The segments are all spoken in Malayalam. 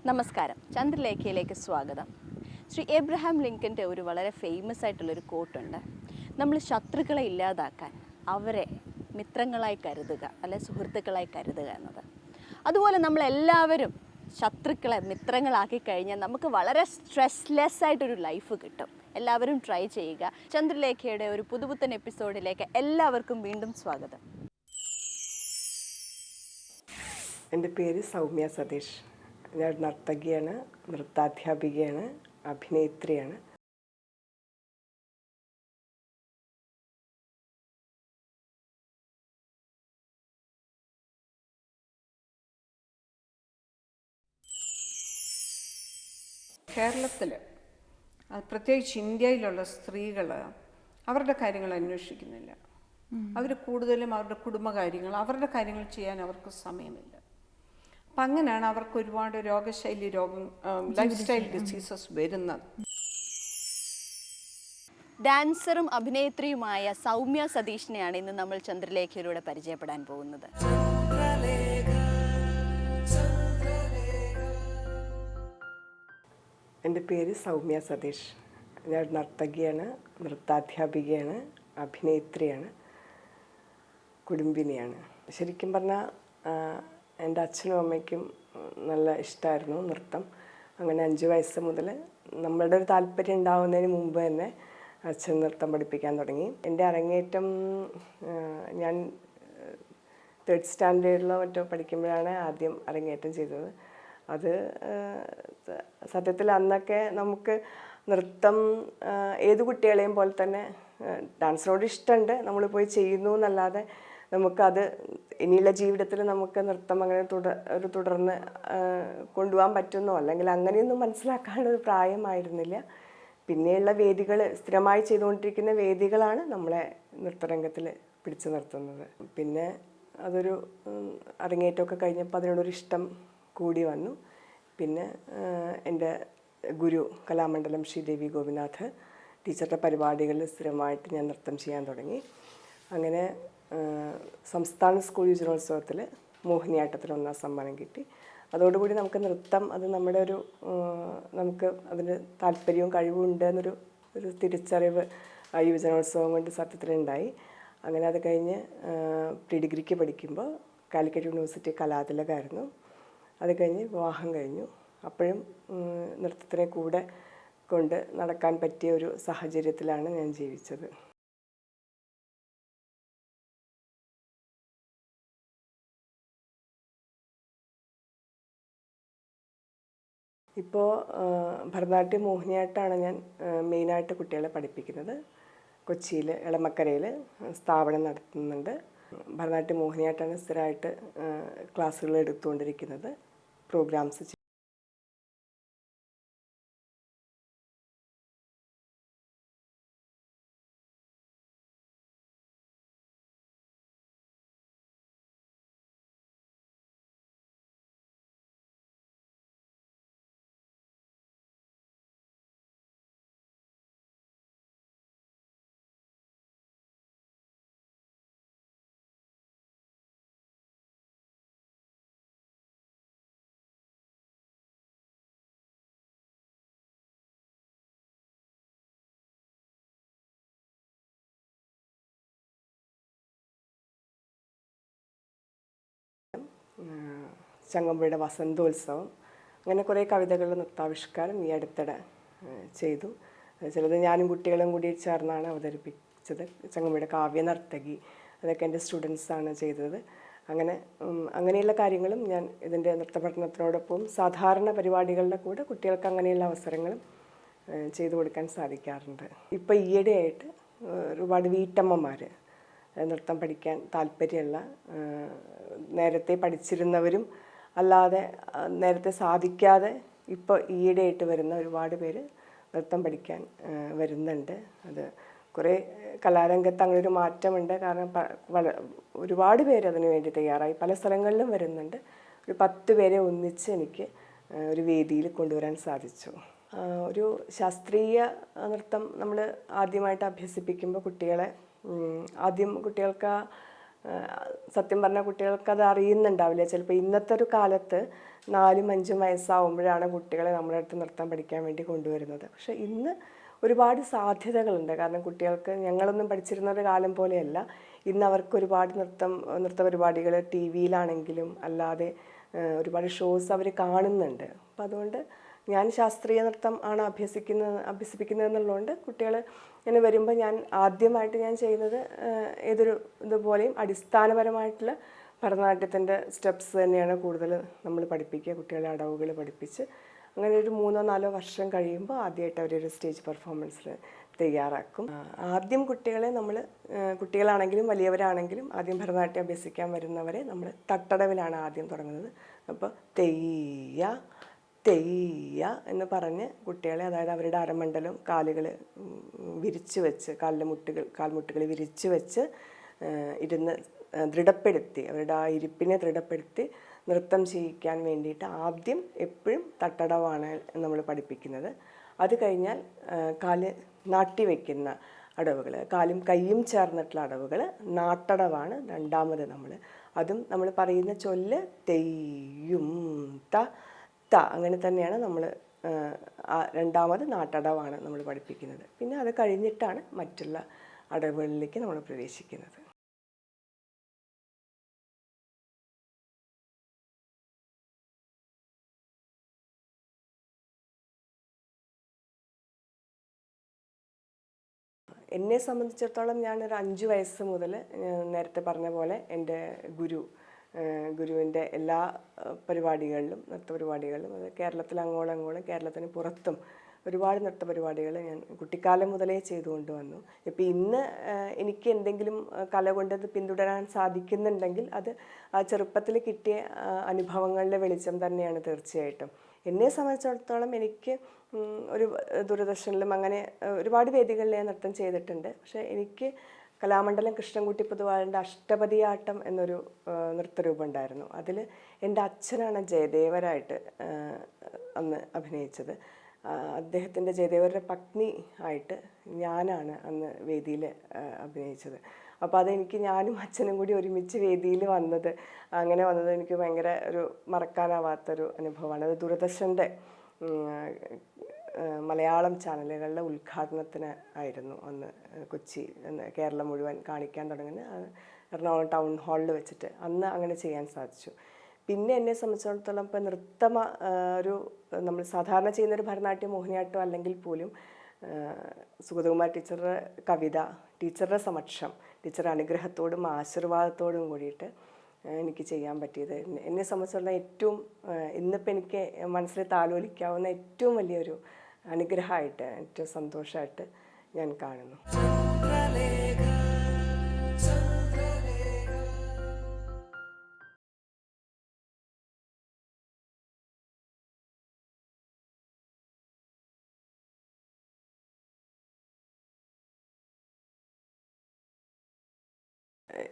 നമസ്കാരം, ചന്ദ്രലേഖയിലേക്ക് സ്വാഗതം. ശ്രീ എബ്രഹാം ലിങ്കൻ്റെ ഒരു വളരെ ഫേമസ് ആയിട്ടുള്ളൊരു കോട്ടുണ്ട്. നമ്മൾ ശത്രുക്കളെ ഇല്ലാതാക്കാൻ അവരെ മിത്രങ്ങളായി കരുതുക, അല്ലെ സുഹൃത്തുക്കളായി കരുതുക എന്നത്. അതുപോലെ നമ്മളെല്ലാവരും ശത്രുക്കളെ മിത്രങ്ങളാക്കി കഴിഞ്ഞാൽ നമുക്ക് വളരെ സ്ട്രെസ്ലെസ് ആയിട്ടൊരു ലൈഫ് കിട്ടും. എല്ലാവരും ട്രൈ ചെയ്യുക. ചന്ദ്രലേഖയുടെ ഒരു പുതുപുത്തൻ എപ്പിസോഡിലേക്ക് എല്ലാവർക്കും വീണ്ടും സ്വാഗതം. എൻ്റെ പേര് സൗമ്യ സതീഷ്. ഞാൻ നർത്തകിയാണ്, നൃത്താധ്യാപികയാണ്, അഭിനേത്രിയാണ്. കേരളത്തിൽ പ്രത്യേകിച്ച് ഇന്ത്യയിലുള്ള സ്ത്രീകൾ അവരുടെ കാര്യങ്ങൾ അന്വേഷിക്കുന്നില്ല. അവർ കൂടുതലും അവരുടെ കുടുംബകാര്യങ്ങൾ, അവരുടെ കാര്യങ്ങൾ ചെയ്യാൻ അവർക്ക് സമയമില്ല. അപ്പം അങ്ങനെയാണ് അവർക്ക് ഒരുപാട് രോഗശൈലി ലൈഫ് സ്റ്റൈൽ ഡിസീസസ് വരുന്നത്. ഡാൻസറും അഭിനേത്രിയുമായ സൗമ്യ സതീഷിനെയാണ് ഇന്ന് നമ്മൾ ചന്ദ്രലേഖയിലൂടെ പരിചയപ്പെടാൻ പോകുന്നത്. എൻ്റെ പേര് സൗമ്യ സതീഷ്. ഞാൻ നർത്തകിയാണ്, നൃത്താധ്യാപികയാണ്, അഭിനേത്രിയാണ്, കുടുംബിനിയാണ്. ശരിക്കും പറഞ്ഞാൽ എൻ്റെ അച്ഛനും അമ്മയ്ക്കും നല്ല ഇഷ്ടമായിരുന്നു നൃത്തം. അങ്ങനെ 5 വയസ്സ് മുതൽ നമ്മളുടെ ഒരു താല്പര്യം ഉണ്ടാവുന്നതിന് മുമ്പ് തന്നെ അച്ഛൻ നൃത്തം പഠിപ്പിക്കാൻ തുടങ്ങി. എൻ്റെ അരങ്ങേറ്റം ഞാൻ 3rd സ്റ്റാൻഡേർഡിലോ മറ്റോ പഠിക്കുമ്പോഴാണ് ആദ്യം അരങ്ങേറ്റം ചെയ്തത്. അത് സത്യത്തിൽ അന്നൊക്കെ നമുക്ക് നൃത്തം ഏത് കുട്ടികളെയും പോലെ തന്നെ ഡാൻസിനോട് ഇഷ്ടമുണ്ട്, നമ്മൾ പോയി ചെയ്യുന്നു എന്നല്ലാതെ നമുക്കത് ഇനിയുള്ള ജീവിതത്തിൽ നമുക്ക് നൃത്തം അങ്ങനെ തുടർന്ന് കൊണ്ടുപോകാൻ പറ്റുന്നോ അല്ലെങ്കിൽ അങ്ങനെയൊന്നും മനസ്സിലാക്കാനുള്ള പ്രായമായിരുന്നില്ല. പിന്നെയുള്ള വേദികൾ, സ്ഥിരമായി ചെയ്തുകൊണ്ടിരിക്കുന്ന വേദികളാണ് നമ്മളെ നൃത്തരംഗത്തിൽ പിടിച്ചു നിർത്തുന്നത്. പിന്നെ അതൊരു അരങ്ങേറ്റമൊക്കെ കഴിഞ്ഞപ്പോൾ അതിനോടൊരു ഇഷ്ടം കൂടി വന്നു. പിന്നെ എൻ്റെ ഗുരു കലാമണ്ഡലം ശ്രീദേവി ഗോപിനാഥ് ടീച്ചറുടെ പരിപാടികളിൽ സ്ഥിരമായിട്ട് ഞാൻ നൃത്തം ചെയ്യാൻ തുടങ്ങി. അങ്ങനെ സംസ്ഥാന സ്കൂൾ യുവജനോത്സവത്തിൽ മോഹിനിയാട്ടത്തിൽ 1ാം സമ്മാനം കിട്ടി. അതോടുകൂടി നമുക്ക് നൃത്തം അത് നമ്മുടെ നമുക്ക് അതിന് താല്പര്യവും കഴിവും ഉണ്ട് എന്നൊരു തിരിച്ചറിവ് യുവജനോത്സവം കൊണ്ട് സത്യത്തിലുണ്ടായി. അങ്ങനെ അത് കഴിഞ്ഞ് പ്രീ ഡിഗ്രിക്ക് പഠിക്കുമ്പോൾ കാലിക്കറ്റ് യൂണിവേഴ്സിറ്റി കലാതിലകമായിരുന്നു. അത് കഴിഞ്ഞ് വിവാഹം കഴിഞ്ഞു. അപ്പോഴും നൃത്തത്തിനെ കൂടെ കൊണ്ട് നടക്കാൻ പറ്റിയ ഒരു സാഹചര്യത്തിലാണ് ഞാൻ ജീവിച്ചത്. ഇപ്പോൾ ഭരതനാട്യം മോഹിനിയാട്ടമാണ് ഞാൻ മെയിനായിട്ട് കുട്ടികളെ പഠിപ്പിക്കുന്നത്. കൊച്ചിയിൽ എളമക്കരയിൽ സ്ഥാപനം നടത്തുന്നുണ്ട്. ഭരതനാട്യം മോഹിനിയാട്ടമാണ് സ്ഥിരമായിട്ട് ക്ലാസ്സുകൾ എടുത്തുകൊണ്ടിരിക്കുന്നത്, പ്രോഗ്രാംസ്. ചങ്ങമ്പുഴയുടെ വസന്തോത്സവം, അങ്ങനെ കുറേ കവിതകളുടെ നൃത്താവിഷ്കാരം ഈ അടുത്തിടെ ചെയ്തു. ചിലത് ഞാനും കുട്ടികളും കൂടി ചേർന്നാണ് അവതരിപ്പിച്ചത്. ചങ്ങമ്പുഴയുടെ കാവ്യനർത്തകി, അതൊക്കെ എൻ്റെ സ്റ്റുഡൻസാണ് ചെയ്തത്. അങ്ങനെയുള്ള കാര്യങ്ങളും ഞാൻ ഇതിൻ്റെ നൃത്തപഠനത്തിനോടൊപ്പം സാധാരണ പരിപാടികളുടെ കൂടെ കുട്ടികൾക്ക് അങ്ങനെയുള്ള അവസരങ്ങളും ചെയ്തു കൊടുക്കാൻ സാധിക്കാറുണ്ട്. ഇപ്പോൾ ഈയിടെയായിട്ട് ഒരുപാട് വീട്ടമ്മമാർ നൃത്തം പഠിക്കാൻ താല്പര്യമുള്ള, നേരത്തെ പഠിച്ചിരുന്നവരും അല്ലാതെ നേരത്തെ സാധിക്കാതെ ഇപ്പോൾ ഈയിടെയായിട്ട് വരുന്ന ഒരുപാട് പേര് നൃത്തം പഠിക്കാൻ വരുന്നുണ്ട്. അത് കുറേ കലാരംഗത്ത് അങ്ങനെ ഒരു മാറ്റമുണ്ട്. കാരണം ഒരുപാട് പേര് അതിനു വേണ്ടി തയ്യാറായി, പല സ്ഥലങ്ങളിലും വരുന്നുണ്ട്. ഒരു 10 പേരെ ഒന്നിച്ച് എനിക്ക് ഒരു വേദിയിൽ കൊണ്ടുവരാൻ സാധിച്ചു. ഒരു ശാസ്ത്രീയ നൃത്തം നമ്മൾ ആദ്യമായിട്ട് അഭ്യസിപ്പിക്കുമ്പോൾ കുട്ടികൾക്ക് സത്യം പറഞ്ഞാൽ കുട്ടികൾക്കത് അറിയുന്നുണ്ടാവില്ല. ചിലപ്പോൾ ഇന്നത്തെ ഒരു കാലത്ത് 4-5 വയസ്സാവുമ്പോഴാണ് കുട്ടികളെ നമ്മുടെ അടുത്ത് നൃത്തം പഠിക്കാൻ വേണ്ടി കൊണ്ടുവരുന്നത്. പക്ഷേ ഇന്ന് ഒരുപാട് സാധ്യതകളുണ്ട്. കാരണം കുട്ടികൾക്ക് ഞങ്ങളൊന്നും പഠിച്ചിരുന്ന ഒരു കാലം പോലെയല്ല. ഇന്ന് അവർക്ക് ഒരുപാട് നൃത്ത പരിപാടികൾ ടി വിയിലാണെങ്കിലും അല്ലാതെ ഒരുപാട് ഷോസ് അവർ കാണുന്നുണ്ട്. അപ്പം അതുകൊണ്ട് ഞാൻ ശാസ്ത്രീയ നൃത്തം ആണ് അഭ്യസിപ്പിക്കുന്നതെന്നുള്ളതുകൊണ്ട് കുട്ടികൾ ഇങ്ങനെ വരുമ്പോൾ ഞാൻ ആദ്യമായിട്ട് ഞാൻ ചെയ്യുന്നത് ഏതൊരു ഇതുപോലെയും അടിസ്ഥാനപരമായിട്ടുള്ള ഭരതനാട്യത്തിൻ്റെ സ്റ്റെപ്സ് തന്നെയാണ് കൂടുതൽ നമ്മൾ പഠിപ്പിക്കുക. കുട്ടികളെ അടവുകൾ പഠിപ്പിച്ച് അങ്ങനെ ഒരു 3-4 വർഷം കഴിയുമ്പോൾ ആദ്യമായിട്ട് അവരൊരു സ്റ്റേജ് പെർഫോമൻസിൽ തയ്യാറാക്കും. ആദ്യം കുട്ടികളാണെങ്കിലും വലിയവരാണെങ്കിലും ആദ്യം ഭരതനാട്യം അഭ്യസിക്കാൻ വരുന്നവരെ നമ്മൾ തട്ടടവിലാണ് ആദ്യം തുടങ്ങുന്നത്. അപ്പോൾ തെയ്യ തെയ്യ എന്ന് പറഞ്ഞ് കുട്ടികളെ, അതായത് അവരുടെ അരമണ്ഡലം കാലുകൾ വിരിച്ചു വെച്ച് കാൽമുട്ടുകൾ വിരിച്ചു വെച്ച് ഇരുന്ന് ദൃഢപ്പെടുത്തി, അവരുടെ ആ ഇരിപ്പിനെ ദൃഢപ്പെടുത്തി നൃത്തം ചെയ്യിക്കാൻ വേണ്ടിയിട്ട് ആദ്യം എപ്പോഴും തട്ടടവാണ് നമ്മൾ പഠിപ്പിക്കുന്നത്. അത് കഴിഞ്ഞാൽ കാല് നാട്ടി വയ്ക്കുന്ന അടവുകൾ, കാലും കൈയും ചേർന്നിട്ടുള്ള അടവുകൾ നാട്ടടവാണ് രണ്ടാമത് അതും നമ്മൾ പറയുന്ന ചൊല്ല് തെയ്യും ത അങ്ങനെ തന്നെയാണ് നമ്മൾ രണ്ടാമത് നാട്ടടവാണ് നമ്മൾ പഠിപ്പിക്കുന്നത്. പിന്നെ അത് കഴിഞ്ഞിട്ടാണ് മറ്റുള്ള അടവുകളിലേക്ക് നമ്മൾ പ്രവേശിക്കുന്നത്. എന്നെ സംബന്ധിച്ചിടത്തോളം ഞാനൊരു 5 വയസ്സ് മുതൽ നേരത്തെ പറഞ്ഞ പോലെ എൻ്റെ ഗുരുവിൻ്റെ എല്ലാ പരിപാടികളിലും നൃത്തപരിപാടികളിലും, അത് കേരളത്തിൽ അങ്ങോളം കേരളത്തിന് പുറത്തും ഒരുപാട് നൃത്തപരിപാടികൾ ഞാൻ കുട്ടിക്കാലം മുതലേ ചെയ്തുകൊണ്ട് വന്നു. ഇപ്പം ഇന്ന് എനിക്ക് എന്തെങ്കിലും കല കൊണ്ടത് പിന്തുടരാൻ സാധിക്കുന്നുണ്ടെങ്കിൽ അത് ആ ചെറുപ്പത്തിൽ കിട്ടിയ അനുഭവങ്ങളുടെ വെളിച്ചം തന്നെയാണ് തീർച്ചയായിട്ടും. എന്നെ സംബന്ധിച്ചിടത്തോളം എനിക്ക് ഒരു ദൂരദർശനിലും അങ്ങനെ ഒരുപാട് വേദികളിൽ ഞാൻ നൃത്തം ചെയ്തിട്ടുണ്ട്. പക്ഷേ എനിക്ക് കലാമണ്ഡലം കൃഷ്ണൻകുട്ടി പൊതുവാളിൻ്റെ അഷ്ടപതിയാട്ടം എന്നൊരു നൃത്തരൂപം ഉണ്ടായിരുന്നു. അതിൽ എൻ്റെ അച്ഛനാണ് ജയദേവരായിട്ട് അന്ന് അഭിനയിച്ചത്. അദ്ദേഹത്തിൻ്റെ ജയദേവരുടെ പത്നി ആയിട്ട് ഞാനാണ് അന്ന് വേദിയിൽ അഭിനയിച്ചത്. അപ്പോൾ അതെനിക്ക് ഞാനും അച്ഛനും കൂടി ഒരുമിച്ച് വേദിയിൽ അങ്ങനെ വന്നത് എനിക്ക് ഭയങ്കര ഒരു മറക്കാനാവാത്തൊരു അനുഭവമാണ്. അത് ദൂരദർശൻ്റെ മലയാളം ചാനലുകളുടെ ഉദ്ഘാടനത്തിന് ആയിരുന്നു അന്ന് കൊച്ചി കേരളം മുഴുവൻ കാണിക്കാൻ തുടങ്ങുന്നത്. എറണാകുളം ടൗൺ ഹാളിൽ വെച്ചിട്ട് അന്ന് അങ്ങനെ ചെയ്യാൻ സാധിച്ചു. പിന്നെ എന്നെ സംബന്ധിച്ചിടത്തോളം ഇപ്പോൾ നമ്മൾ സാധാരണ ചെയ്യുന്നൊരു ഭരതനാട്യം മോഹിനിയാട്ടം അല്ലെങ്കിൽ പോലും സുഗതകുമാരി ടീച്ചറുടെ കവിത ടീച്ചറുടെ സമക്ഷം, ടീച്ചറുടെ അനുഗ്രഹത്തോടും ആശീർവാദത്തോടും കൂടിയിട്ട് എനിക്ക് ചെയ്യാൻ പറ്റിയത് എന്നെ സംബന്ധിച്ചിടത്തോളം ഏറ്റവും ഇന്നിപ്പോൾ എനിക്ക് മനസ്സിൽ താലോലിക്കാവുന്ന ഏറ്റവും വലിയൊരു അനുഗ്രഹമായിട്ട്, ഏറ്റവും സന്തോഷമായിട്ട് ഞാൻ കാണുന്നു.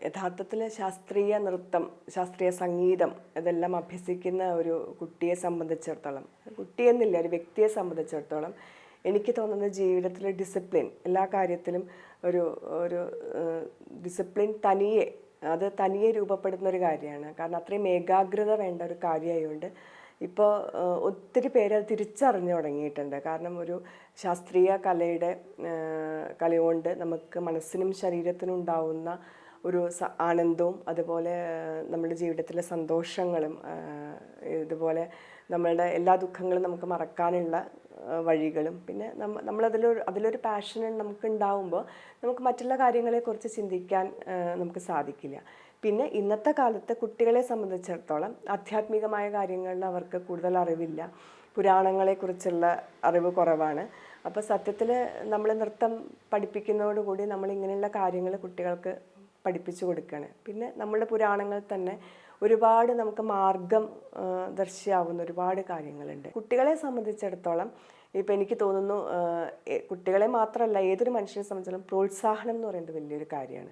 യഥാർത്ഥത്തിൽ ശാസ്ത്രീയ നൃത്തം, ശാസ്ത്രീയ സംഗീതം ഇതെല്ലാം അഭ്യസിക്കുന്ന ഒരു കുട്ടിയെ സംബന്ധിച്ചിടത്തോളം, കുട്ടിയെന്നില്ല ഒരു വ്യക്തിയെ സംബന്ധിച്ചിടത്തോളം എനിക്ക് തോന്നുന്നത് ജീവിതത്തിലെ ഡിസിപ്ലിൻ, എല്ലാ കാര്യത്തിലും ഒരു ഡിസിപ്ലിൻ തനിയെ രൂപപ്പെടുന്ന ഒരു കാര്യമാണ്. കാരണം അത്രയും ഏകാഗ്രത വേണ്ട ഒരു കാര്യമായതുകൊണ്ട് ഇപ്പോൾ ഒത്തിരി പേര് അത് തിരിച്ചറിഞ്ഞു തുടങ്ങിയിട്ടുണ്ട്. കാരണം ഒരു ശാസ്ത്രീയ കലയുകൊണ്ട് നമുക്ക് മനസ്സിനും ശരീരത്തിനും ഉണ്ടാവുന്ന ഒരു ആനന്ദവും അതുപോലെ നമ്മുടെ ജീവിതത്തിലെ സന്തോഷങ്ങളും ഇതുപോലെ നമ്മളുടെ എല്ലാ ദുഃഖങ്ങളും നമുക്ക് മറക്കാനുള്ള വഴികളും, പിന്നെ അതിലൊരു പാഷൻ നമുക്ക് ഉണ്ടാവുമ്പോൾ നമുക്ക് മറ്റുള്ള കാര്യങ്ങളെക്കുറിച്ച് ചിന്തിക്കാൻ നമുക്ക് സാധിക്കില്ല. പിന്നെ ഇന്നത്തെ കാലത്ത് കുട്ടികളെ സംബന്ധിച്ചിടത്തോളം ആധ്യാത്മികമായ കാര്യങ്ങളിൽ അവർക്ക് കൂടുതൽ അറിവില്ല, പുരാണങ്ങളെക്കുറിച്ചുള്ള അറിവ് കുറവാണ്. അപ്പോൾ സത്യത്തിൽ നമ്മൾ നൃത്തം പഠിപ്പിക്കുന്നതോടുകൂടി നമ്മളിങ്ങനെയുള്ള കാര്യങ്ങൾ കുട്ടികൾക്ക് പഠിപ്പിച്ചു കൊടുക്കുകയാണ്. പിന്നെ നമ്മളുടെ പുരാണങ്ങളിൽ തന്നെ ഒരുപാട് നമുക്ക് മാർഗം ദർശിയാവുന്ന ഒരുപാട് കാര്യങ്ങളുണ്ട്. കുട്ടികളെ സംബന്ധിച്ചിടത്തോളം ഇപ്പോൾ എനിക്ക് തോന്നുന്നു കുട്ടികളെ മാത്രമല്ല ഏതൊരു മനുഷ്യനെ സംബന്ധിച്ചിടത്തോളം പ്രോത്സാഹനം എന്ന് പറയുന്നത് വലിയൊരു കാര്യമാണ്.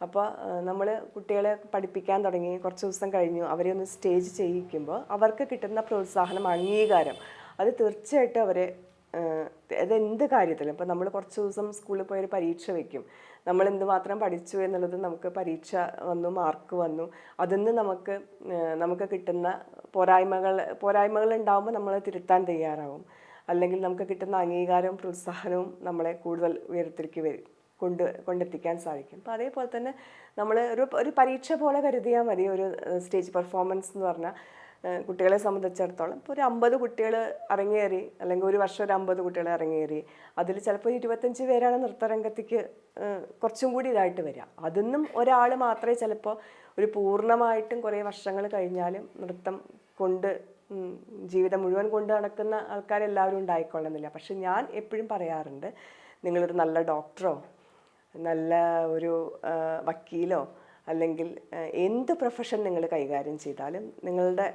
അപ്പോൾ നമ്മൾ കുട്ടികളെ പഠിപ്പിക്കാൻ തുടങ്ങി കുറച്ച് ദിവസം കഴിഞ്ഞു അവരെ ഒന്ന് സ്റ്റേജ് ചെയ്യിക്കുമ്പോൾ അവർക്ക് കിട്ടുന്ന പ്രോത്സാഹനം, അംഗീകാരം, അത് തീർച്ചയായിട്ടും അതെന്ത് കാര്യത്തിലും ഇപ്പോൾ നമ്മൾ കുറച്ച് ദിവസം സ്കൂളിൽ പോയൊരു പരീക്ഷ വയ്ക്കും, നമ്മൾ എന്തുമാത്രം പഠിച്ചു എന്നുള്ളത് നമുക്ക് പരീക്ഷ വന്നു, മാർക്ക് വന്നു, അതിൽ നിന്ന് നമുക്ക് കിട്ടുന്ന പോരായ്മകൾ ഉണ്ടാകുമ്പോൾ നമ്മൾ തിരുത്താൻ തയ്യാറാവും. അല്ലെങ്കിൽ നമുക്ക് കിട്ടുന്ന അംഗീകാരവും പ്രോത്സാഹനവും നമ്മളെ കൂടുതൽ ഉയരത്തിലേക്ക് കൊണ്ടെത്തിക്കാൻ സാധിക്കും. അപ്പോൾ അതേപോലെ തന്നെ നമ്മൾ ഒരു പരീക്ഷ പോലെ കരുതിയാൽ മതി ഒരു സ്റ്റേജ് പെർഫോമൻസ് എന്ന് പറഞ്ഞാൽ. കുട്ടികളെ സംബന്ധിച്ചിടത്തോളം ഇപ്പോൾ ഒരു 50 കുട്ടികൾ അരങ്ങേറി, അല്ലെങ്കിൽ ഒരു വർഷം ഒരു 50 കുട്ടികൾ അരങ്ങേറി, അതിൽ ചിലപ്പോൾ 25 പേരാണ് നൃത്തരംഗത്തേക്ക് കുറച്ചും കൂടി ഇതായിട്ട് വരിക. അതിന്നും ഒരാൾ മാത്രമേ ചിലപ്പോൾ ഒരു പൂർണ്ണമായിട്ടും കുറേ വർഷങ്ങൾ കഴിഞ്ഞാലും നൃത്തം കൊണ്ട് ജീവിതം മുഴുവൻ കൊണ്ട് നടക്കുന്ന ആൾക്കാരെല്ലാവരും ഉണ്ടായിക്കൊള്ളുന്നില്ല. പക്ഷെ ഞാൻ എപ്പോഴും പറയാറുണ്ട്, നിങ്ങളൊരു നല്ല ഡോക്ടറോ നല്ല ഒരു വക്കീലോ അല്ലെങ്കിൽ എന്ത് പ്രൊഫഷൻ നിങ്ങൾ കൈകാര്യം ചെയ്താലും നിങ്ങളുടെ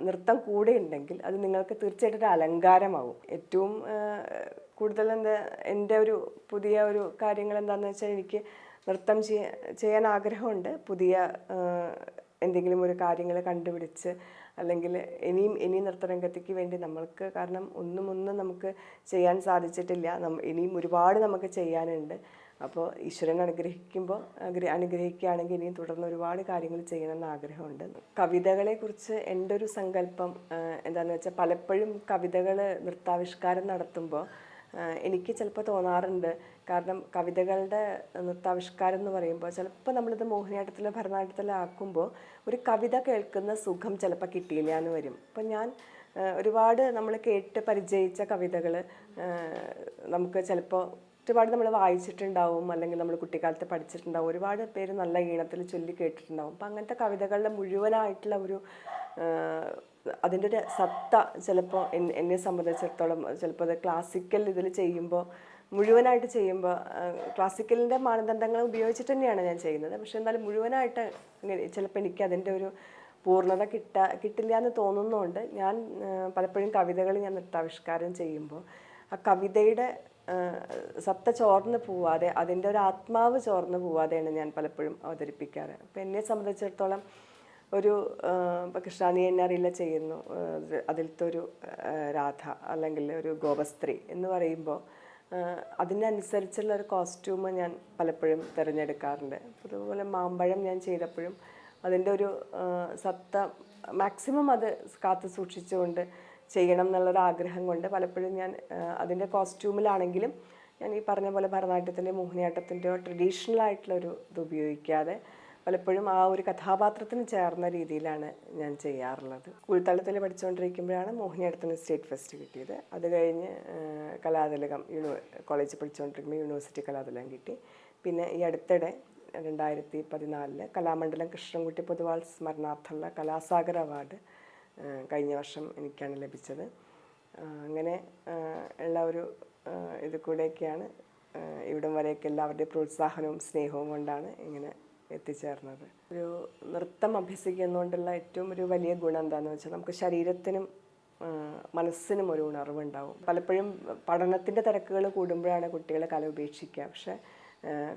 നൃത്തം കൂടെ ഉണ്ടെങ്കിൽ അത് നിങ്ങൾക്ക് തീർച്ചയായിട്ടും ഒരു അലങ്കാരമാവും. ഏറ്റവും കൂടുതൽ എൻ്റെ ഒരു പുതിയ ഒരു കാര്യങ്ങൾ എന്താണെന്ന് വെച്ചാൽ, എനിക്ക് നൃത്തം ചെയ്യാൻ ആഗ്രഹമുണ്ട്. പുതിയ എന്തെങ്കിലും ഒരു കാര്യങ്ങൾ കണ്ടുപിടിച്ച്, അല്ലെങ്കിൽ ഇനിയും നൃത്തരംഗത്തേക്ക് വേണ്ടി നമ്മൾക്ക്, കാരണം ഒന്നും നമുക്ക് ചെയ്യാൻ സാധിച്ചിട്ടില്ല, ഇനിയും ഒരുപാട് നമുക്ക് ചെയ്യാനുണ്ട്. അപ്പോൾ ഈശ്വരൻ അനുഗ്രഹിക്കുകയാണെങ്കിൽ ഇനിയും തുടർന്ന് ഒരുപാട് കാര്യങ്ങൾ ചെയ്യണമെന്ന് ആഗ്രഹമുണ്ട്. കവിതകളെക്കുറിച്ച് എൻ്റെ ഒരു സങ്കല്പം എന്താണെന്ന് വെച്ചാൽ, പലപ്പോഴും കവിതകൾ നൃത്താവിഷ്കാരം നടത്തുമ്പോൾ എനിക്ക് ചിലപ്പോൾ തോന്നാറുണ്ട്, കാരണം കവിതകളുടെ നൃത്താവിഷ്കാരം എന്ന് പറയുമ്പോൾ ചിലപ്പോൾ നമ്മളിത് മോഹിനിയാട്ടത്തിലോ ഭരതനാട്യത്തിലോ ആക്കുമ്പോൾ ഒരു കവിത കേൾക്കുന്ന സുഖം ചിലപ്പോൾ കിട്ടിയില്ല എന്ന് വരും. അപ്പം ഞാൻ ഒരുപാട് നമ്മൾ കേട്ട് പരിചയിച്ച കവിതകൾ നമുക്ക് ചിലപ്പോൾ ഒരുപാട് നമ്മൾ വായിച്ചിട്ടുണ്ടാവും, അല്ലെങ്കിൽ നമ്മൾ കുട്ടിക്കാലത്ത് പഠിച്ചിട്ടുണ്ടാവും, ഒരുപാട് പേര് നല്ല ഈണത്തിൽ ചൊല്ലി കേട്ടിട്ടുണ്ടാവും. അപ്പം അങ്ങനത്തെ കവിതകളുടെ മുഴുവനായിട്ടുള്ള അതിൻ്റെ ഒരു സത്ത ചിലപ്പോൾ എന്നെ സംബന്ധിച്ചിടത്തോളം ചിലപ്പോൾ അത് ക്ലാസിക്കൽ ഇതിൽ ചെയ്യുമ്പോൾ, മുഴുവനായിട്ട് ചെയ്യുമ്പോൾ ക്ലാസിക്കലിൻ്റെ മാനദണ്ഡങ്ങൾ ഉപയോഗിച്ചിട്ട് തന്നെയാണ് ഞാൻ ചെയ്യുന്നത്. പക്ഷെ എന്നാലും മുഴുവനായിട്ട് ചിലപ്പോൾ എനിക്ക് അതിൻ്റെ ഒരു പൂർണ്ണത കിട്ടില്ല എന്ന് തോന്നുന്നതുകൊണ്ട് ഞാൻ പലപ്പോഴും കവിതകൾ ഞാൻ നൃത്താവിഷ്കാരം ചെയ്യുമ്പോൾ ആ കവിതയുടെ സത്ത ചോർന്ന് പോവാതെ, അതിൻ്റെ ഒരു ആത്മാവ് ചോർന്ന് പോവാതെയാണ് ഞാൻ പലപ്പോഴും അവതരിപ്പിക്കാറ്. അപ്പം എന്നെ സംബന്ധിച്ചിടത്തോളം ഇപ്പോൾ കൃഷ്ണാനി എന്നെ അറിയില്ല ചെയ്യുന്നു, അതിലത്തെ ഒരു രാധ അല്ലെങ്കിൽ ഒരു ഗോപസ്ത്രീ എന്ന് പറയുമ്പോൾ അതിനനുസരിച്ചുള്ള ഒരു കോസ്റ്റ്യൂം ഞാൻ പലപ്പോഴും തിരഞ്ഞെടുക്കാറുണ്ട്. അതുപോലെ മാമ്പഴം ഞാൻ ചെയ്തപ്പോഴും അതിൻ്റെ ഒരു സത്ത മാക്സിമം അത് കാത്തു സൂക്ഷിച്ചുകൊണ്ട് ചെയ്യണം എന്നുള്ളൊരാഗ്രഹം കൊണ്ട് പലപ്പോഴും ഞാൻ അതിൻ്റെ കോസ്റ്റ്യൂമിലാണെങ്കിലും ഞാൻ ഈ പറഞ്ഞ പോലെ ഭരതനാട്യത്തിൻ്റെ മോഹിനിയാട്ടത്തിൻ്റെയോ ട്രഡീഷണൽ ആയിട്ടുള്ളൊരു ഇത് ഉപയോഗിക്കാതെ പലപ്പോഴും ആ ഒരു കഥാപാത്രത്തിന് ചേർന്ന രീതിയിലാണ് ഞാൻ ചെയ്യാറുള്ളത്. സ്കൂൾ തലത്തിൽ പഠിച്ചുകൊണ്ടിരിക്കുമ്പോഴാണ് മോഹിനിയാട്ടത്തിന് സ്റ്റേറ്റ് ഫസ്റ്റ് കിട്ടിയത്. അത് കഴിഞ്ഞ് കലാതിലകം കോളേജിൽ പഠിച്ചുകൊണ്ടിരിക്കുമ്പോൾ യൂണിവേഴ്സിറ്റി കലാതിലകം കിട്ടി. പിന്നെ ഈ അടുത്തിടെ 2014 കലാമണ്ഡലം കൃഷ്ണൻകുട്ടി പൊതുവാൾ സ്മരണാർത്ഥമുള്ള കലാസാഗർ അവാർഡ് കഴിഞ്ഞ വർഷം എനിക്കാണ് ലഭിച്ചത്. അങ്ങനെ ഉള്ള ഒരു ഇത് കൂടെയൊക്കെയാണ് ഇവിടം വരെയൊക്കെ എല്ലാവരുടെയും പ്രോത്സാഹനവും സ്നേഹവും കൊണ്ടാണ് ഇങ്ങനെ എത്തിച്ചേർന്നത്. ഒരു നൃത്തം അഭ്യസിക്കുന്നതുകൊണ്ടുള്ള ഏറ്റവും ഒരു വലിയ ഗുണം എന്താണെന്ന് വെച്ചാൽ, നമുക്ക് ശരീരത്തിനും മനസ്സിനും ഒരു ഉണർവുണ്ടാവും. പലപ്പോഴും പഠനത്തിൻ്റെ തിരക്കുകൾ കൂടുമ്പോഴാണ് കുട്ടികൾ കല ഉപേക്ഷിക്കുക. പക്ഷേ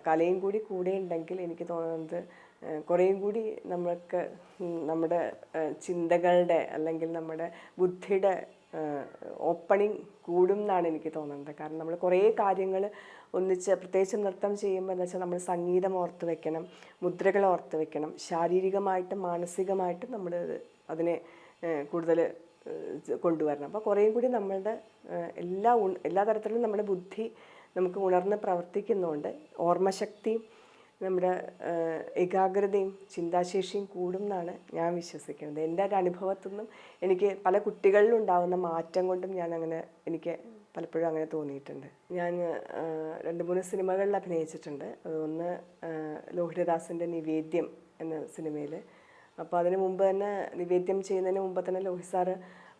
കലയും കൂടി കൂടെ ഉണ്ടെങ്കിൽ എനിക്ക് തോന്നുന്നത് കുറേയും കൂടി നമ്മൾക്ക് നമ്മുടെ ചിന്തകളുടെ അല്ലെങ്കിൽ നമ്മുടെ ബുദ്ധിയുടെ ഓപ്പണിങ് കൂടും എന്നാണ് എനിക്ക് തോന്നുന്നത്. കാരണം നമ്മൾ കുറേ കാര്യങ്ങൾ ഒന്നിച്ച്, പ്രത്യേകിച്ച് നൃത്തം ചെയ്യുമ്പോൾ എന്താ വെച്ചാൽ നമ്മൾ സംഗീതം ഓർത്ത് വെക്കണം, മുദ്രകൾ ഓർത്ത് വെക്കണം, ശാരീരികമായിട്ടും മാനസികമായിട്ടും നമ്മൾ അതിനെ കൂടുതൽ കൊണ്ടുവരണം. അപ്പോൾ കുറേയും കൂടി നമ്മളുടെ എല്ലാ തരത്തിലും നമ്മുടെ ബുദ്ധി നമുക്ക് ഉണർന്ന് പ്രവർത്തിക്കുന്നതുകൊണ്ട് ഓർമ്മശക്തിയും നമ്മുടെ ഏകാഗ്രതയും ചിന്താശേഷിയും കൂടും എന്നാണ് ഞാൻ വിശ്വസിക്കുന്നത്. എൻ്റെ ഒരു അനുഭവത്തിൽ നിന്നും എനിക്ക് പല കുട്ടികളിലും ഉണ്ടാകുന്ന മാറ്റം കൊണ്ടും എനിക്ക് പലപ്പോഴും അങ്ങനെ തോന്നിയിട്ടുണ്ട്. ഞാൻ 2-3 സിനിമകളിൽ അഭിനയിച്ചിട്ടുണ്ട്. ഒന്ന് ലോഹിതദാസിൻ്റെ നിവേദ്യം എന്ന സിനിമയിൽ. അപ്പോൾ അതിന് മുമ്പ് തന്നെ, നിവേദ്യം ചെയ്യുന്നതിന് മുമ്പ് തന്നെ ലോഹി സാറ്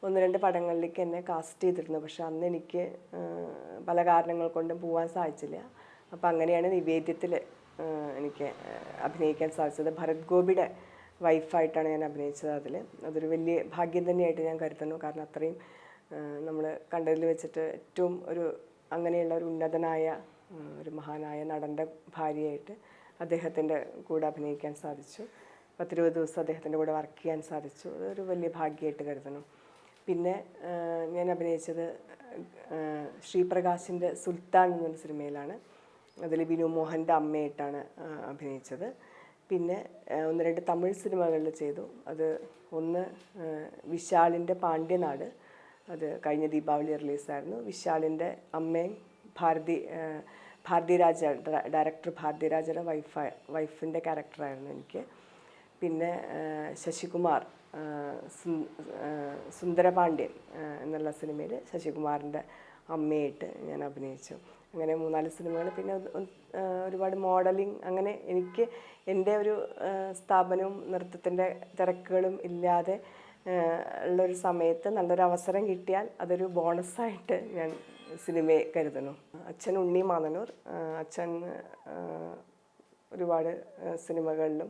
1-2 പടങ്ങളിലേക്ക് എന്നെ കാസ്റ്റ് ചെയ്തിരുന്നു. പക്ഷെ അന്ന് എനിക്ക് പല കാരണങ്ങൾ കൊണ്ടും പോകാൻ സാധിച്ചില്ല. അപ്പോൾ അങ്ങനെയാണ് നിവേദ്യത്തിൽ എനിക്ക് അഭിനയിക്കാൻ സാധിച്ചത്. ഭരത് ഗോപിയുടെ വൈഫായിട്ടാണ് ഞാൻ അഭിനയിച്ചത്. അതൊരു വലിയ ഭാഗ്യം തന്നെയായിട്ട് ഞാൻ കരുതുന്നു. കാരണം അത്രയും നമ്മൾ കണ്ടതിൽ വെച്ചിട്ട് ഏറ്റവും അങ്ങനെയുള്ള ഒരു ഉന്നതനായ ഒരു മഹാനായ നടൻ്റെ ഭാര്യയായിട്ട് അദ്ദേഹത്തിൻ്റെ കൂടെ അഭിനയിക്കാൻ സാധിച്ചു. 10-20 ദിവസം അദ്ദേഹത്തിൻ്റെ കൂടെ വർക്ക് ചെയ്യാൻ സാധിച്ചു. അതൊരു വലിയ ഭാഗ്യമായിട്ട് കരുതുന്നു. പിന്നെ ഞാൻ അഭിനയിച്ചത് ശ്രീപ്രകാശിൻ്റെ സുൽത്താൻ എന്നൊരു സിനിമയിലാണ്. അതിൽ ബിനു മോഹൻ്റെ അമ്മയായിട്ടാണ് അഭിനയിച്ചത്. പിന്നെ 1-2 തമിഴ് സിനിമകളിൽ ചെയ്തു. അത് ഒന്ന് വിശാലിൻ്റെ പാണ്ഡ്യനാട്, അത് കഴിഞ്ഞ ദീപാവലി റിലീസായിരുന്നു. വിശാലിൻ്റെ അമ്മയും ഭാരതിരാജ ഡയറക്ടർ ഭാരതിരാജയുടെ വൈഫിൻ്റെ ക്യാരക്ടറായിരുന്നു എനിക്ക്. പിന്നെ ശശികുമാർ സുന്ദരപാണ്ഡ്യൻ എന്നുള്ള സിനിമയിൽ ശശികുമാറിൻ്റെ അമ്മയായിട്ട് ഞാൻ അഭിനയിച്ചു. അങ്ങനെ 3-4 സിനിമകൾ. പിന്നെ ഒരുപാട് മോഡലിംഗ്. അങ്ങനെ എനിക്ക് എൻ്റെ ഒരു സ്ഥാപനവും നൃത്തത്തിൻ്റെ തിരക്കുകളും ഇല്ലാതെ ഉള്ളൊരു സമയത്ത് നല്ലൊരു അവസരം കിട്ടിയാൽ അതൊരു ബോണസായിട്ട് ഞാൻ സിനിമയെ കരുതുന്നു. അച്ഛൻ ഉണ്ണി മാന്നനൂർ. അച്ഛൻ ഒരുപാട് സിനിമകളിലും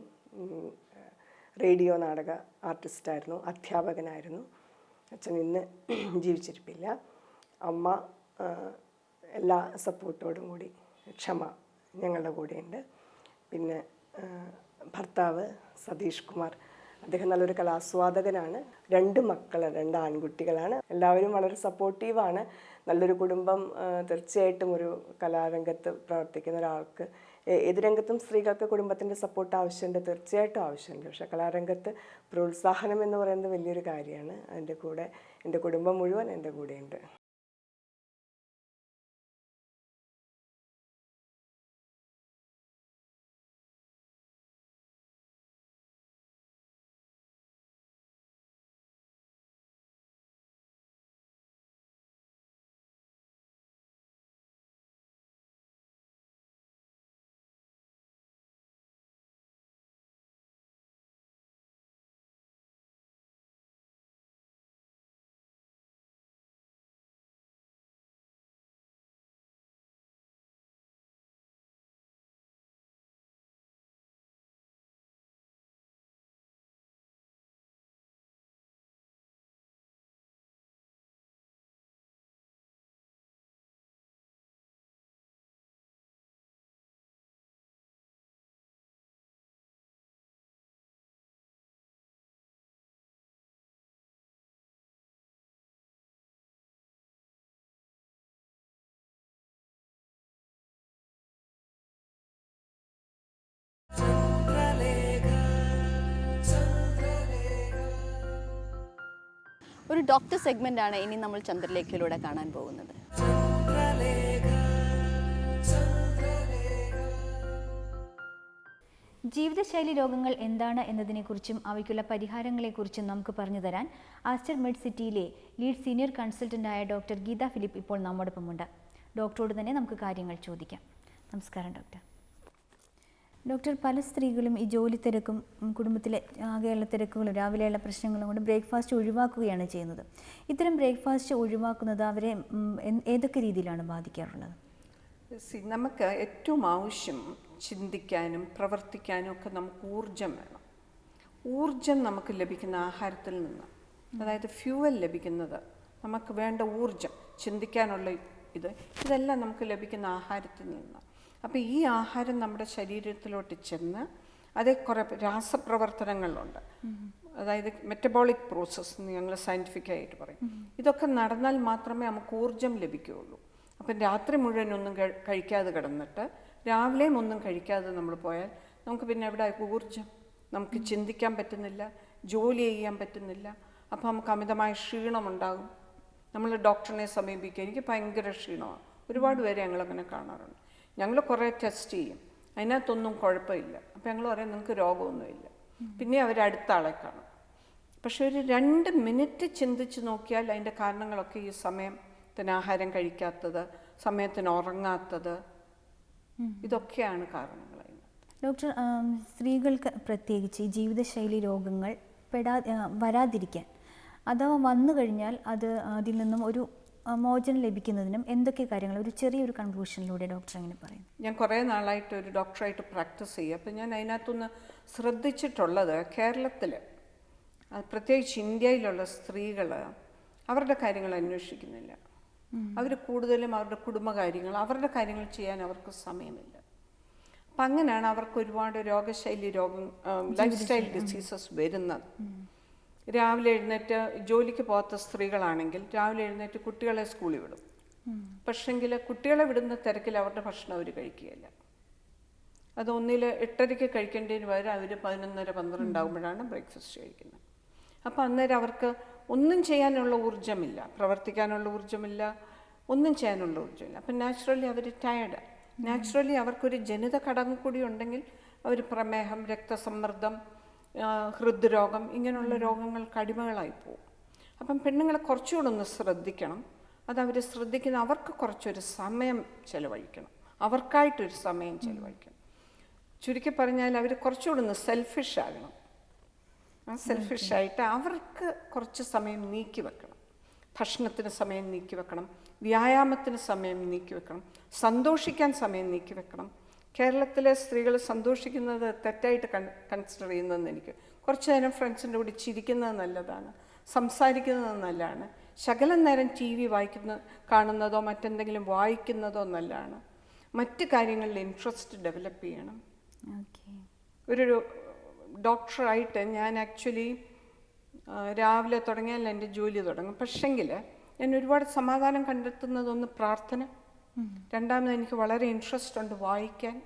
റേഡിയോ നാടക ആർട്ടിസ്റ്റായിരുന്നു, അധ്യാപകനായിരുന്നു. അച്ഛൻ ഇന്ന് ജീവിച്ചിരിപ്പില്ല. അമ്മ എല്ലാ സപ്പോർട്ടോടും കൂടി ക്ഷമ ഞങ്ങളുടെ കൂടെയുണ്ട്. പിന്നെ ഭർത്താവ് സതീഷ് കുമാർ, അദ്ദേഹം നല്ലൊരു കലാസ്വാദകനാണ്. 2 മക്കൾ, 2 ആൺകുട്ടികളാണ്. എല്ലാവരും വളരെ സപ്പോർട്ടീവാണ്. നല്ലൊരു കുടുംബം തീർച്ചയായിട്ടും ഒരു കലാരംഗത്ത് പ്രവർത്തിക്കുന്ന ഒരാൾക്ക്, ഏത് രംഗത്തും സ്ത്രീകൾക്ക് കുടുംബത്തിൻ്റെ സപ്പോർട്ട് ആവശ്യമുണ്ട്, തീർച്ചയായിട്ടും ആവശ്യമുണ്ട്. പക്ഷേ കലാരംഗത്ത് പ്രോത്സാഹനം എന്ന് പറയുന്നത് വലിയൊരു കാര്യമാണ്. അതിൻ്റെ കൂടെ എൻ്റെ കുടുംബം മുഴുവൻ എൻ്റെ കൂടെയുണ്ട്. ഒരു ഡോക്ടർ സെഗ്മെൻ്റാണ് ഇനി നമ്മൾ ചന്ദ്രലേഖയിലൂടെ കാണാൻ പോകുന്നത്. ജീവിതശൈലി രോഗങ്ങൾ എന്താണ് എന്നതിനെക്കുറിച്ചും അവയ്ക്കുള്ള പരിഹാരങ്ങളെക്കുറിച്ചും നമുക്ക് പറഞ്ഞു തരാൻ ആസ്റ്റർ മെഡ് സിറ്റിയിലെ ലീഡ് സീനിയർ കൺസൾട്ടൻ്റായ ഡോക്ടർ ഗീത ഫിലിപ്പ് ഇപ്പോൾ നമ്മോടൊപ്പമുണ്ട്. ഡോക്ടറോട് തന്നെ നമുക്ക് കാര്യങ്ങൾ ചോദിക്കാം. നമസ്കാരം ഡോക്ടർ. ഡോക്ടർ, പല സ്ത്രീകളും ഈ ജോലി തിരക്കും കുടുംബത്തിലെ ആകെയുള്ള തിരക്കുകളും രാവിലെയുള്ള പ്രശ്നങ്ങളും കൊണ്ട് ബ്രേക്ക്ഫാസ്റ്റ് ഒഴിവാക്കുകയാണ് ചെയ്യുന്നത്. ഇത്തരം ബ്രേക്ക്ഫാസ്റ്റ് ഒഴിവാക്കുന്നത് അവരെ ഏതൊക്കെ രീതിയിലാണ് ബാധിക്കാറുള്ളത്? നമുക്ക് ഏറ്റവും ആവശ്യം ചിന്തിക്കാനും പ്രവർത്തിക്കാനും ഒക്കെ നമുക്ക് ഊർജം വേണം. ഊർജം നമുക്ക് ലഭിക്കുന്ന ആഹാരത്തിൽ നിന്ന്, അതായത് ഫ്യൂവൽ ലഭിക്കുന്നത്, നമുക്ക് വേണ്ട ഊർജം ചിന്തിക്കാനുള്ള ഇതെല്ലാം നമുക്ക് ലഭിക്കുന്ന ആഹാരത്തിൽ നിന്ന്. അപ്പോൾ ഈ ആഹാരം നമ്മുടെ ശരീരത്തിലോട്ട് ചെന്ന് അതേ കുറേ രാസപ്രവർത്തനങ്ങളുണ്ട്, അതായത് മെറ്റബോളിക് പ്രോസസ്സ് എന്ന് ഞങ്ങൾ സയൻറ്റിഫിക്കായിട്ട് പറയും. ഇതൊക്കെ നടന്നാൽ മാത്രമേ നമുക്ക് ഊർജം ലഭിക്കുകയുള്ളൂ. അപ്പം രാത്രി മുഴുവൻ ഒന്നും കഴിക്കാതെ കിടന്നിട്ട് രാവിലെയും ഒന്നും കഴിക്കാതെ നമ്മൾ പോയാൽ നമുക്ക് പിന്നെ എവിടെ ഊർജം? നമുക്ക് ചിന്തിക്കാൻ പറ്റുന്നില്ല, ജോലി ചെയ്യാൻ പറ്റുന്നില്ല. അപ്പോൾ നമുക്ക് അമിതമായ ക്ഷീണമുണ്ടാകും. നമ്മൾ ഡോക്ടറിനെ സമീപിക്കുക, എനിക്ക് ഭയങ്കര ക്ഷീണമാണ്. ഒരുപാട് പേരെ ഞങ്ങളങ്ങനെ കാണാറുണ്ട്. ഞങ്ങൾ കുറേ ടെസ്റ്റ് ചെയ്യും, അതിനകത്തൊന്നും കുഴപ്പമില്ല. അപ്പോൾ ഞങ്ങൾ പറയും നിങ്ങൾക്ക് രോഗമൊന്നുമില്ല. പിന്നെ അവർ അടുത്ത ആളെ കാണും. പക്ഷെ ഒരു 2 മിനിറ്റ് ചിന്തിച്ച് നോക്കിയാൽ അതിൻ്റെ കാരണങ്ങളൊക്കെ ഈ സമയത്തിന് ആഹാരം കഴിക്കാത്തത്, സമയത്തിന് ഉറങ്ങാത്തത്, ഇതൊക്കെയാണ് കാരണങ്ങൾ. ഡോക്ടർ, സ്ത്രീകൾക്ക് പ്രത്യേകിച്ച് ഈ ജീവിതശൈലി രോഗങ്ങൾ വരാതിരിക്കാൻ അഥവാ വന്നു കഴിഞ്ഞാൽ അതിൽ നിന്നും ഒരു മോചനം ലഭിക്കുന്നതിനും എന്തൊക്കെ കാര്യങ്ങൾ ഒരു ചെറിയൊരു കൺക്ലൂഷനിലൂടെ ഡോക്ടർ എങ്ങനെ പറയും? ഞാൻ കുറേ നാളായിട്ട് ഒരു ഡോക്ടറായിട്ട് പ്രാക്ടീസ് ചെയ്യുക. അപ്പം ഞാൻ അതിനകത്തൊന്ന് ശ്രദ്ധിച്ചിട്ടുള്ളത്, കേരളത്തിൽ പ്രത്യേകിച്ച് ഇന്ത്യയിലുള്ള സ്ത്രീകൾ അവരുടെ കാര്യങ്ങൾ അന്വേഷിക്കുന്നില്ല. അവർ കൂടുതലും അവരുടെ കുടുംബകാര്യങ്ങൾ, അവരുടെ കാര്യങ്ങൾ ചെയ്യാൻ അവർക്ക് സമയമില്ല. അപ്പം അങ്ങനെയാണ് അവർക്ക് ഒരുപാട് ലൈഫ് സ്റ്റൈൽ ഡിസീസസ് വരുന്നത്. രാവിലെ എഴുന്നേറ്റ് ജോലിക്ക് പോകാത്ത സ്ത്രീകളാണെങ്കിൽ രാവിലെ എഴുന്നേറ്റ് കുട്ടികളെ സ്കൂളിൽ വിടും, പക്ഷെങ്കിൽ കുട്ടികളെ വിടുന്ന തിരക്കിൽ അവരുടെ ഭക്ഷണം അവർ കഴിക്കുകയില്ല. അത് ഒന്നിൽ 8:30 കഴിക്കേണ്ടതിന് പകരം അവർ 11:30 12 ആകുമ്പോഴാണ് ബ്രേക്ക്ഫാസ്റ്റ് കഴിക്കുന്നത്. അപ്പോൾ അന്നേരം അവർക്ക് ഒന്നും ചെയ്യാനുള്ള ഊർജ്ജമില്ല, പ്രവർത്തിക്കാനുള്ള ഊർജ്ജമില്ല, ഒന്നും ചെയ്യാനുള്ള ഊർജ്ജമില്ല. അപ്പം നാച്ചുറലി അവർ ടയർഡാണ്. നാച്ചുറലി അവർക്കൊരു ജനിത ഘടകം കൂടി ഉണ്ടെങ്കിൽ അവർ പ്രമേഹം, രക്തസമ്മർദ്ദം, ഹൃദ്രോഗം ഇങ്ങനെയുള്ള രോഗങ്ങൾക്ക് അടിമകളായി പോകും. അപ്പം പെണ്ണുങ്ങളെ കുറച്ചുകൂടെ ഒന്ന് ശ്രദ്ധിക്കണം. അതവർ ശ്രദ്ധിക്കുന്ന അവർക്ക് കുറച്ചൊരു സമയം ചിലവഴിക്കണം, അവർക്കായിട്ടൊരു സമയം ചിലവഴിക്കണം. ചുരുക്കി പറഞ്ഞാൽ അവർ കുറച്ചുകൂടെ ഒന്ന് സെൽഫിഷ് ആകണം. ആ സെൽഫിഷായിട്ട് അവർക്ക് കുറച്ച് സമയം നീക്കി വെക്കണം. ഭക്ഷണത്തിന് സമയം നീക്കി വെക്കണം, വ്യായാമത്തിന് സമയം നീക്കി വെക്കണം, സന്തോഷിക്കാൻ സമയം നീക്കി വെക്കണം. കേരളത്തിലെ സ്ത്രീകൾ സന്തോഷിക്കുന്നത് തെറ്റായിട്ട് കൺസിഡർ ചെയ്യുന്നതെന്ന് എനിക്ക്. കുറച്ച് നേരം ഫ്രണ്ട്സിൻ്റെ കൂടി ചിരിക്കുന്നത് നല്ലതാണ്, സംസാരിക്കുന്നത് നല്ലതാണ്. ശകലം നേരം TV കാണുന്നതോ മറ്റെന്തെങ്കിലും വായിക്കുന്നതോ നല്ലതാണ്. മറ്റ് കാര്യങ്ങളിൽ ഇൻട്രസ്റ്റ് ഡെവലപ്പ് ചെയ്യണം. ഒരു ഡോക്ടറായിട്ട് ഞാൻ ആക്ച്വലി രാവിലെ തുടങ്ങിയാൽ എൻ്റെ ജോലി തുടങ്ങും. പക്ഷെങ്കിൽ ഞാൻ ഒരുപാട് സമാധാനം കണ്ടെത്തുന്നതൊന്ന് പ്രാർത്ഥന, രണ്ടാമത് എനിക്ക് വളരെ ഇൻട്രസ്റ്റ് ഉണ്ട് വായിക്കാൻ.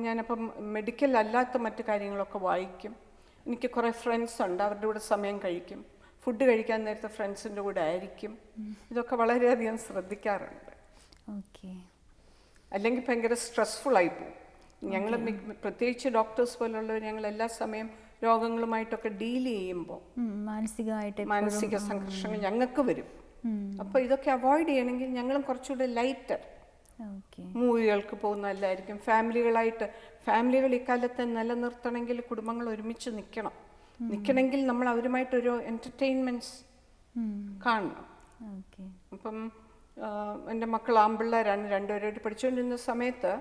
ഞാനപ്പം മെഡിക്കൽ അല്ലാത്ത മറ്റു കാര്യങ്ങളൊക്കെ വായിക്കും. എനിക്ക് കുറേ ഫ്രണ്ട്സ് ഉണ്ട്, അവരുടെ കൂടെ സമയം കഴിക്കും. ഫുഡ് കഴിക്കാൻ നേരത്തെ ഫ്രണ്ട്സിൻ്റെ കൂടെ ആയിരിക്കും. ഇതൊക്കെ വളരെയധികം ശ്രദ്ധിക്കാറുണ്ട്. അല്ലെങ്കിൽ ഭയങ്കര സ്ട്രെസ്ഫുള്ളായി പോകും. ഞങ്ങൾ പ്രത്യേകിച്ച് ഡോക്ടേഴ്സ് പോലുള്ളവർ ഞങ്ങൾ എല്ലാ സമയം രോഗങ്ങളുമായിട്ടൊക്കെ ഡീൽ ചെയ്യുമ്പോൾ മാനസിക സംഘർഷങ്ങൾ ഞങ്ങൾക്ക് വരും. അപ്പോൾ ഇതൊക്കെ അവോയ്ഡ് ചെയ്യണമെങ്കിൽ ഞങ്ങളും കുറച്ചുകൂടെ ലൈറ്റർ മൂവികൾക്ക് പോകുന്നതല്ലായിരിക്കും. ഫാമിലികൾ ഇക്കാലത്ത് നിലനിർത്തണമെങ്കിൽ കുടുംബങ്ങൾ ഒരുമിച്ച് നിൽക്കണമെങ്കിൽ നമ്മൾ അവരുമായിട്ടൊരു എൻ്റർടൈൻമെൻറ്റ്സ് കാണണം. അപ്പം എൻ്റെ മക്കൾ ആൺപിള്ളേരാണ്, രണ്ടുപേരായിട്ട് പഠിച്ചുകൊണ്ടിരുന്ന സമയത്ത്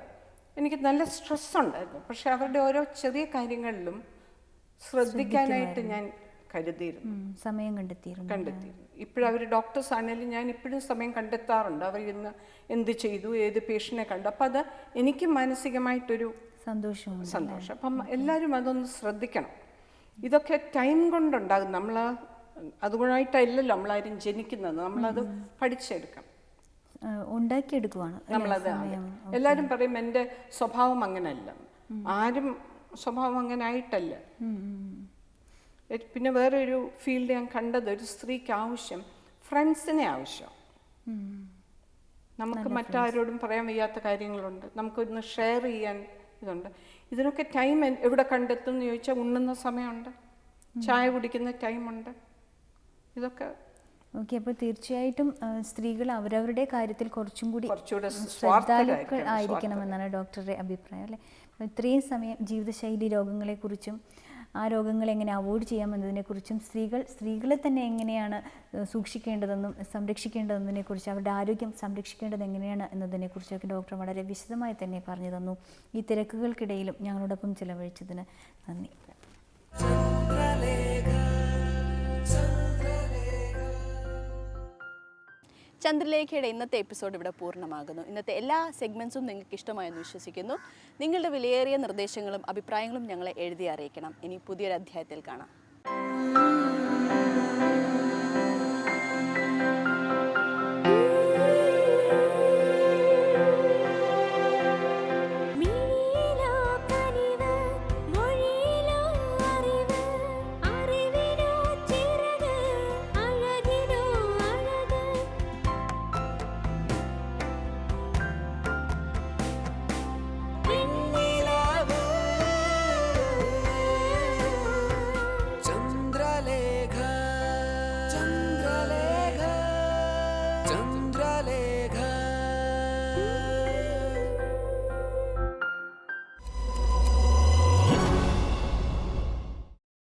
എനിക്ക് നല്ല സ്ട്രെസ് ഉണ്ടായിരുന്നു. പക്ഷെ അവരുടെ ഓരോ ചെറിയ കാര്യങ്ങളിലും ശ്രദ്ധിക്കാനായിട്ട് ഞാൻ കരുതിയിരുന്നു, സമയം കണ്ടെത്തിയിരുന്നു. ഇപ്പോഴവർ ഡോക്ടേഴ്സ് ആണെങ്കിലും ഞാൻ ഇപ്പോഴും സമയം കണ്ടെത്താറുണ്ട്. അവർ ഇന്ന് എന്ത് ചെയ്തു, ഏത് പേഷ്യനെ കണ്ടു. അപ്പം അത് എനിക്ക് മാനസികമായിട്ടൊരു സന്തോഷം. അപ്പം എല്ലാവരും അതൊന്ന് ശ്രദ്ധിക്കണം. ഇതൊക്കെ ടൈം കൊണ്ടുണ്ടാകും. നമ്മൾ അതുകൊണ്ടായിട്ടല്ലല്ലോ നമ്മളാരും ജനിക്കുന്നത്, നമ്മളത് പഠിച്ചെടുക്കണം, ഉണ്ടാക്കിയെടുക്കുവാണ് നമ്മളത്. എല്ലാവരും പറയും എൻ്റെ സ്വഭാവം അങ്ങനെയല്ല. ആരും സ്വഭാവം അങ്ങനെ ആയിട്ടല്ല. പിന്നെ വേറൊരു ഫീൽഡ് ഞാൻ കണ്ടത്, ഒരു സ്ത്രീക്ക് ആവശ്യം ഫ്രണ്ട്സിനെ ആവശ്യം. നമുക്ക് മറ്റാരോടും പറയാൻ വയ്യാത്ത കാര്യങ്ങളുണ്ട്, നമുക്കൊന്ന് ഷെയർ ചെയ്യാൻ ഇതുണ്ട്. ഇതിനൊക്കെ ടൈം എവിടെ കണ്ടെത്തും എന്ന് ചോദിച്ചാൽ ഉണ്ണുന്ന സമയമുണ്ട്, ചായ കുടിക്കുന്ന ടൈമുണ്ട്. ഇതൊക്കെ അപ്പോൾ തീർച്ചയായിട്ടും സ്ത്രീകൾ അവരവരുടെ കാര്യത്തിൽ കുറച്ചുകൂടെ ആയിരിക്കണമെന്നാണ് ഡോക്ടറുടെ അഭിപ്രായം, അല്ലേ? ഇത്രയും സമയം ജീവിതശൈലി രോഗങ്ങളെക്കുറിച്ചും ആ രോഗങ്ങൾ എങ്ങനെ അവോയ്ഡ് ചെയ്യാമെന്നതിനെക്കുറിച്ചും സ്ത്രീകളെ തന്നെ എങ്ങനെയാണ് സൂക്ഷിക്കേണ്ടതെന്നും സംരക്ഷിക്കേണ്ടതെന്നതിനെക്കുറിച്ച്, അവരുടെ ആരോഗ്യം സംരക്ഷിക്കേണ്ടത് എങ്ങനെയാണ് എന്നതിനെക്കുറിച്ചൊക്കെ ഡോക്ടർ വളരെ വിശദമായി തന്നെ പറഞ്ഞു തന്നു. ഈ തിരക്കുകൾക്കിടയിലും ഞങ്ങളോടൊപ്പം ചിലവഴിച്ചതിന് നന്ദി. ചന്ദ്രലേഖയുടെ ഇന്നത്തെ എപ്പിസോഡ് ഇവിടെ പൂർണ്ണമാകുന്നു. ഇന്നത്തെ എല്ലാ സെഗ്മെൻറ്റ്സും നിങ്ങൾക്ക് ഇഷ്ടമായെന്ന് വിശ്വസിക്കുന്നു. നിങ്ങളുടെ വിലയേറിയ നിർദ്ദേശങ്ങളും അഭിപ്രായങ്ങളും ഞങ്ങളെ എഴുതി അറിയിക്കണം. ഇനി പുതിയൊരു അധ്യായത്തിൽ കാണാം.